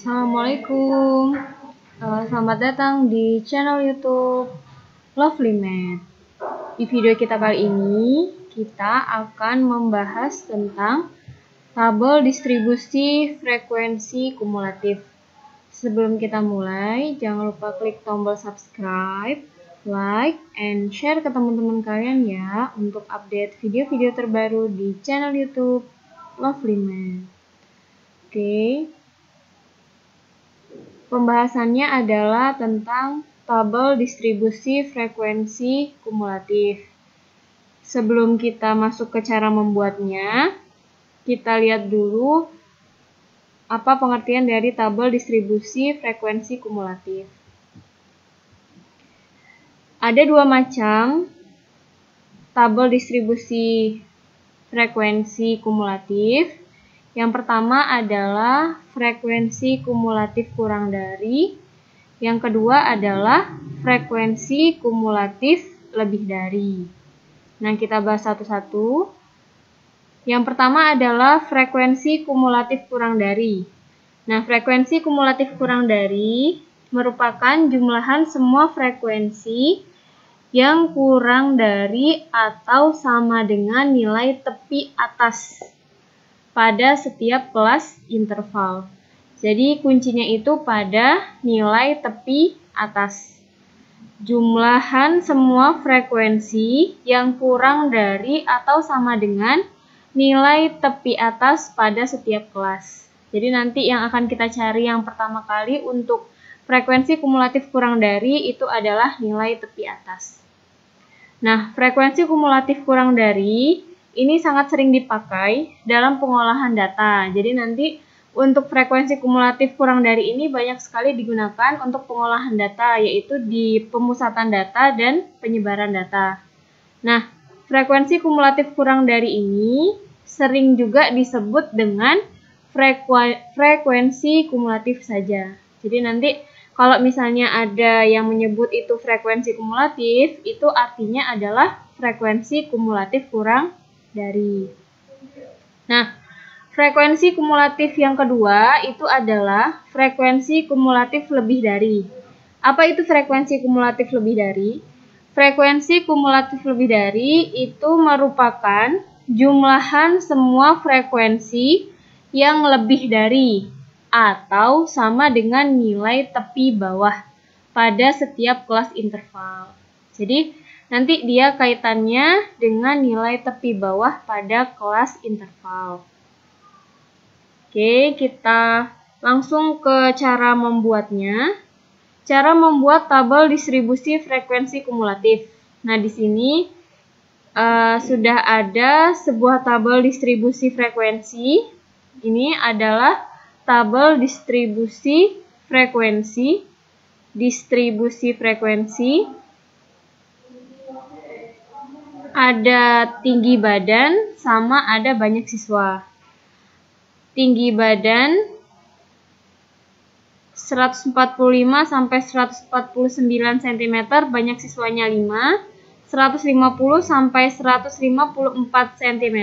Assalamualaikum, selamat datang di channel YouTube Lovely Math. Di video kita kali ini, kita akan membahas tentang tabel distribusi frekuensi kumulatif. Sebelum kita mulai, jangan lupa klik tombol subscribe, like, and share ke teman-teman kalian ya, untuk update video-video terbaru di channel YouTube Lovely Math. Oke. Pembahasannya adalah tentang tabel distribusi frekuensi kumulatif. Sebelum kita masuk ke cara membuatnya, kita lihat dulu apa pengertian dari tabel distribusi frekuensi kumulatif. Ada dua macam tabel distribusi frekuensi kumulatif. Yang pertama adalah frekuensi kumulatif kurang dari. Yang kedua adalah frekuensi kumulatif lebih dari. Nah, kita bahas satu-satu. Yang pertama adalah frekuensi kumulatif kurang dari. Nah, frekuensi kumulatif kurang dari merupakan jumlahan semua frekuensi yang kurang dari atau sama dengan nilai tepi atas pada setiap kelas interval. Jadi kuncinya itu pada nilai tepi atas. Jumlahan semua frekuensi yang kurang dari atau sama dengan nilai tepi atas pada setiap kelas. Jadi nanti yang akan kita cari yang pertama kali untuk frekuensi kumulatif kurang dari itu adalah nilai tepi atas. Nah, frekuensi kumulatif kurang dari ini sangat sering dipakai dalam pengolahan data. Jadi nanti untuk frekuensi kumulatif kurang dari ini banyak sekali digunakan untuk pengolahan data, yaitu di pemusatan data dan penyebaran data. Nah, frekuensi kumulatif kurang dari ini sering juga disebut dengan frekuensi kumulatif saja. Jadi nanti kalau misalnya ada yang menyebut itu frekuensi kumulatif, itu artinya adalah frekuensi kumulatif kurang dari. Nah, frekuensi kumulatif yang kedua itu adalah frekuensi kumulatif lebih dari. Apa itu frekuensi kumulatif lebih dari? Frekuensi kumulatif lebih dari itu merupakan jumlahan semua frekuensi yang lebih dari atau sama dengan nilai tepi bawah pada setiap kelas interval. Jadi, nanti dia kaitannya dengan nilai tepi bawah pada kelas interval. Oke, kita langsung ke cara membuatnya. Cara membuat tabel distribusi frekuensi kumulatif. Nah, di sini sudah ada sebuah tabel distribusi frekuensi. Ini adalah tabel distribusi frekuensi. Ada tinggi badan sama ada banyak siswa. Tinggi badan 145 sampai 149 cm, banyak siswanya 5. 150 sampai 154 cm,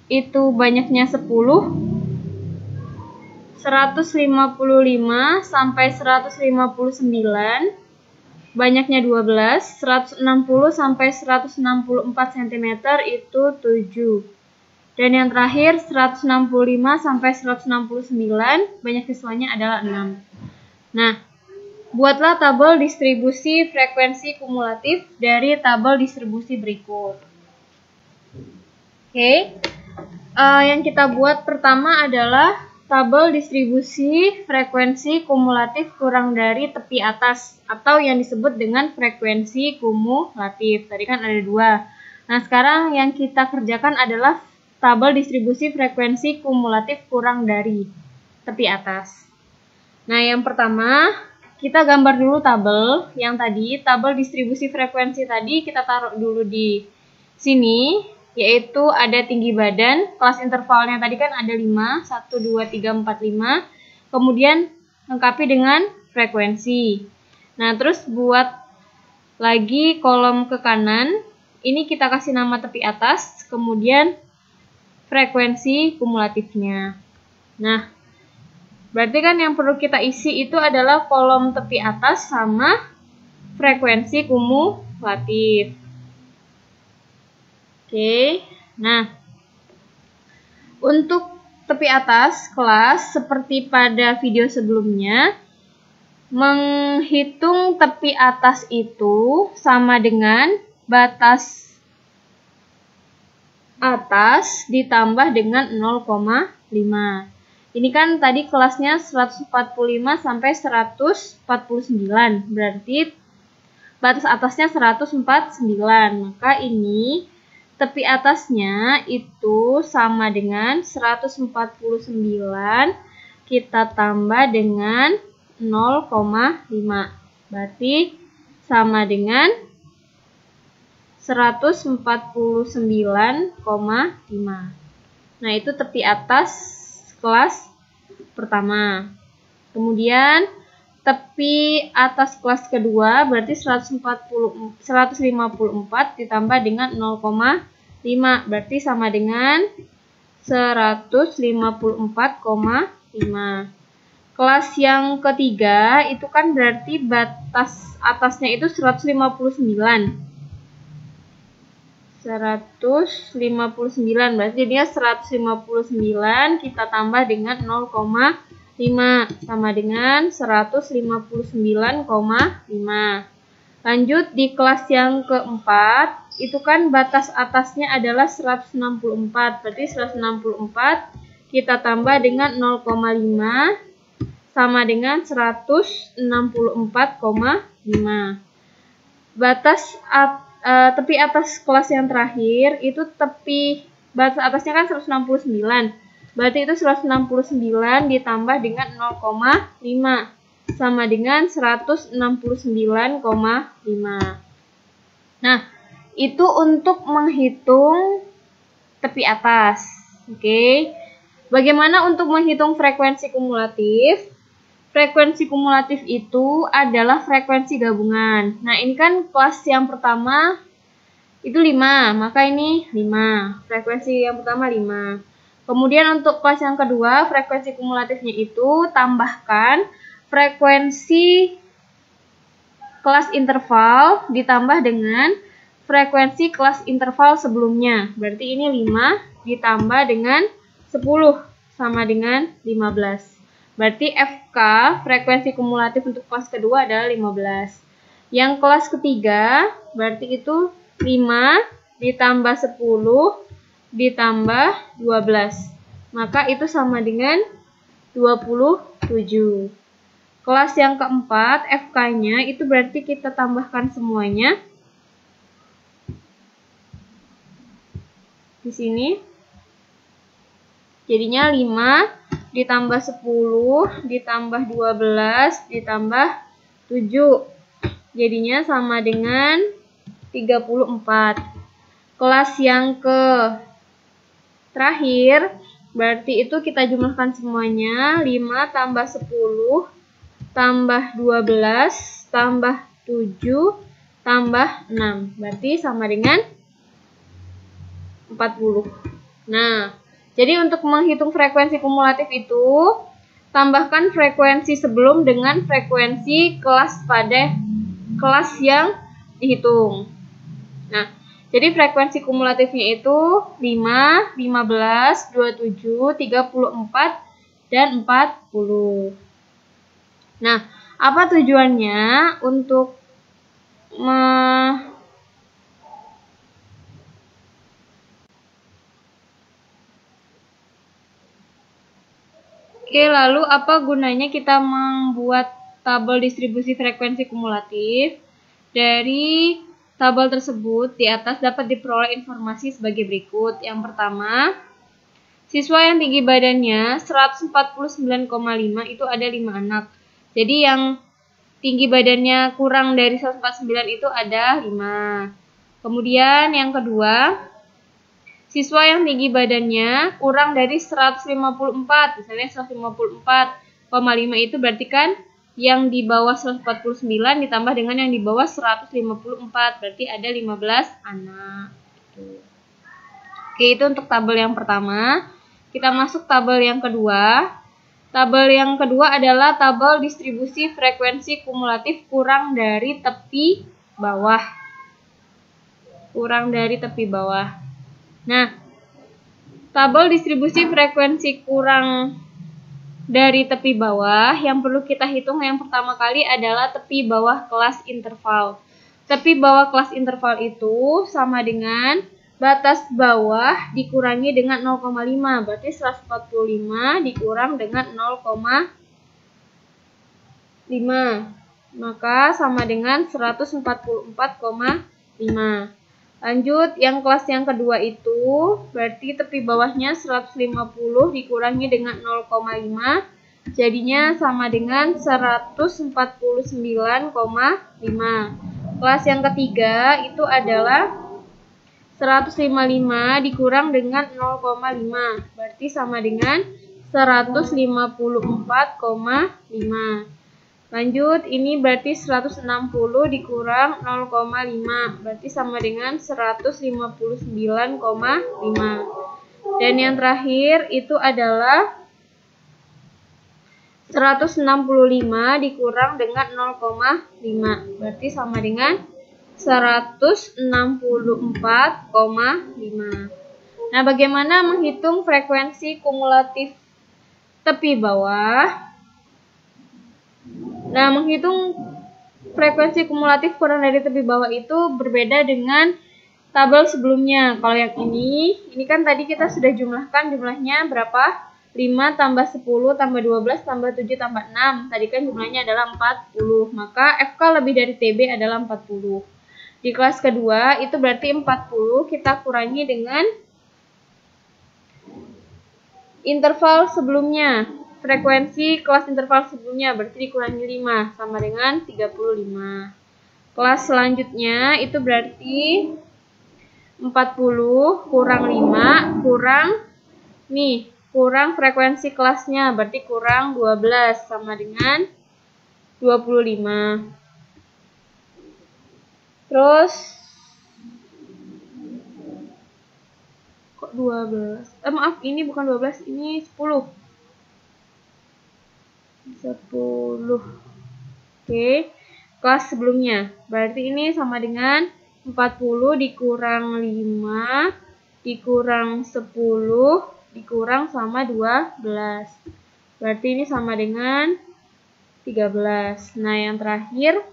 itu banyaknya 10. 155 sampai 159, banyaknya 12, 160 sampai 164 cm itu 7. Dan yang terakhir 165 sampai 169, banyak siswanya adalah 6. Nah, buatlah tabel distribusi frekuensi kumulatif dari tabel distribusi berikut. Oke. Yang kita buat pertama adalah tabel distribusi frekuensi kumulatif kurang dari tepi atas atau yang disebut dengan frekuensi kumulatif. Tadi kan ada dua. Nah, sekarang yang kita kerjakan adalah tabel distribusi frekuensi kumulatif kurang dari tepi atas. Nah, yang pertama kita gambar dulu tabel yang tadi. Tabel distribusi frekuensi tadi kita taruh dulu di sini, yaitu ada tinggi badan, kelas intervalnya tadi kan ada 5, 1, 2, 3, 4, 5. Kemudian lengkapi dengan frekuensi. Nah, terus buat lagi kolom ke kanan, ini kita kasih nama tepi atas, kemudian frekuensi kumulatifnya. Nah, Berarti kan yang perlu kita isi itu adalah kolom tepi atas sama frekuensi kumulatif. Oke, nah untuk tepi atas kelas seperti pada video sebelumnya, menghitung tepi atas itu sama dengan batas atas ditambah dengan 0,5. Ini kan tadi kelasnya 145 sampai 149, berarti batas atasnya 149. Maka ini tepi atasnya itu sama dengan 149 kita tambah dengan 0,5. Berarti sama dengan 149,5. Nah, itu tepi atas kelas pertama. Kemudian tepi atas kelas kedua berarti 154 ditambah dengan 0,5 berarti sama dengan 154,5. Kelas yang ketiga itu kan berarti batas atasnya itu 159. 159 berarti jadinya 159 kita tambah dengan 0,5 sama dengan 159,5. Lanjut di kelas yang keempat itu kan batas atasnya adalah 164 berarti 164 kita tambah dengan 0,5 sama dengan 164,5. Batas tepi atas kelas yang terakhir itu tepi batas atasnya kan 169. Berarti itu 169 ditambah dengan 0,5 sama dengan 169,5. Nah, itu untuk menghitung tepi atas. Oke. Bagaimana untuk menghitung frekuensi kumulatif? Frekuensi kumulatif itu adalah frekuensi gabungan. Nah, ini kan kelas yang pertama itu 5, maka ini 5. Frekuensi yang pertama 5. Kemudian untuk kelas yang kedua, frekuensi kumulatifnya itu tambahkan frekuensi kelas interval ditambah dengan frekuensi kelas interval sebelumnya. Berarti ini 5 ditambah dengan 10 sama dengan 15. Berarti FK, frekuensi kumulatif untuk kelas kedua adalah 15. Yang kelas ketiga, berarti itu 5 ditambah 10 ditambah 12. Maka itu sama dengan 27. Kelas yang keempat, FK-nya itu berarti kita tambahkan semuanya. Di sini. Jadinya 5 ditambah 10, ditambah 12, ditambah 7. Jadinya sama dengan 34. Kelas yang ke terakhir, berarti itu kita jumlahkan semuanya. 5 tambah 10, tambah 12, tambah 7, tambah 6. Berarti sama dengan 40. Nah, jadi untuk menghitung frekuensi kumulatif itu, tambahkan frekuensi sebelum dengan frekuensi kelas pada kelas yang dihitung. Nah, jadi frekuensi kumulatifnya itu 5, 15, 27, 34, dan 40. Nah, apa tujuannya untuk Oke, lalu apa gunanya kita membuat tabel distribusi frekuensi kumulatif? Dari tabel tersebut di atas dapat diperoleh informasi sebagai berikut. Yang pertama, siswa yang tinggi badannya 149,5 itu ada 5 anak. Jadi yang tinggi badannya kurang dari 149 itu ada 5. Kemudian yang kedua, siswa yang tinggi badannya kurang dari 154, misalnya 154,5 itu berarti kan yang di bawah 149 ditambah dengan yang di bawah 154, berarti ada 15 anak. Oke, itu untuk tabel yang pertama. Kita masuk tabel yang kedua. Tabel yang kedua adalah tabel distribusi frekuensi kumulatif kurang dari tepi bawah. Kurang dari tepi bawah. Nah, tabel distribusi frekuensi kurang dari tepi bawah yang perlu kita hitung yang pertama kali adalah tepi bawah kelas interval. Tepi bawah kelas interval itu sama dengan batas bawah dikurangi dengan 0,5. Berarti 145 dikurang dengan 0,5. Maka sama dengan 144,5. Lanjut, yang kelas yang kedua itu berarti tepi bawahnya 150 dikurangi dengan 0,5. Jadinya sama dengan 149,5. Kelas yang ketiga itu adalah 155 dikurang dengan 0,5. Berarti sama dengan 154,5. Lanjut, ini berarti 160 dikurang 0,5. Berarti sama dengan 159,5. Dan yang terakhir itu adalah 165 dikurang dengan 0,5. Berarti sama dengan 164,5. Nah, bagaimana menghitung frekuensi kumulatif tepi bawah? Nah, menghitung frekuensi kumulatif kurang dari tepi bawah itu berbeda dengan tabel sebelumnya. Kalau yang ini kan tadi kita sudah jumlahkan jumlahnya berapa? 5 tambah 10 tambah 12 tambah 7 tambah 6. Tadi kan jumlahnya adalah 40. Maka FK lebih dari TB adalah 40. Di kelas kedua itu berarti 40 kita kurangi dengan interval sebelumnya. Frekuensi kelas interval sebelumnya berarti dikurangi 5 sama dengan 35. Kelas selanjutnya itu berarti 40 kurang 5 kurang frekuensi kelasnya berarti kurang 12 sama dengan 25. Terus kok 12? Maaf, ini bukan 12, ini 10. 10. Oke. Kelas sebelumnya. Berarti ini sama dengan 40 dikurang 5 dikurang 10 dikurang sama 12. Berarti ini sama dengan 13. Nah, yang terakhir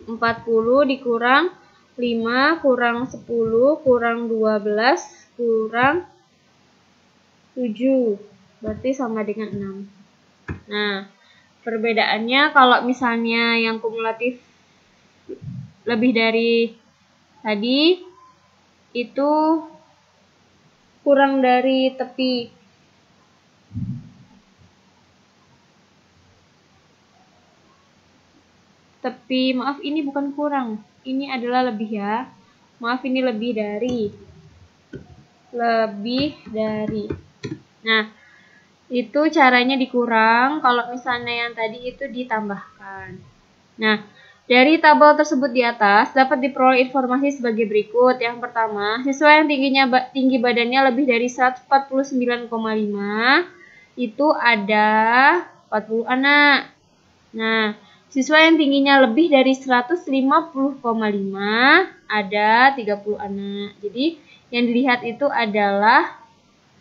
40 dikurang 5 kurang 10 kurang 12 kurang 7. Berarti sama dengan 6. Nah, perbedaannya kalau misalnya yang kumulatif lebih dari tadi itu kurang dari tepi maaf, ini bukan kurang, ini adalah lebih ya. Maaf, ini lebih dari. Nah, itu caranya dikurang, kalau misalnya yang tadi itu ditambahkan. Nah, dari tabel tersebut di atas dapat diperoleh informasi sebagai berikut. Yang pertama, siswa yang tinggi badannya lebih dari 149,5 itu ada 40 anak. Nah, siswa yang tingginya lebih dari 150,5 ada 30 anak. Jadi, yang dilihat itu adalah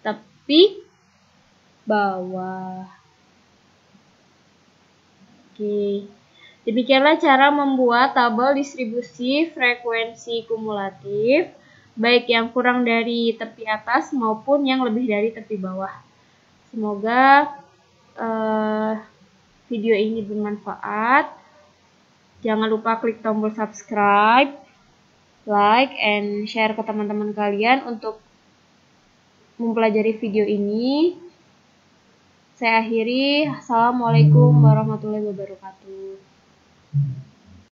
tepi bawah. Oke. Demikianlah cara membuat tabel distribusi frekuensi kumulatif, baik yang kurang dari tepi atas maupun yang lebih dari tepi bawah. Semoga video ini bermanfaat. Jangan lupa klik tombol subscribe, like, and share ke teman-teman kalian untuk mempelajari video ini. Saya akhiri. Assalamualaikum warahmatullahi wabarakatuh.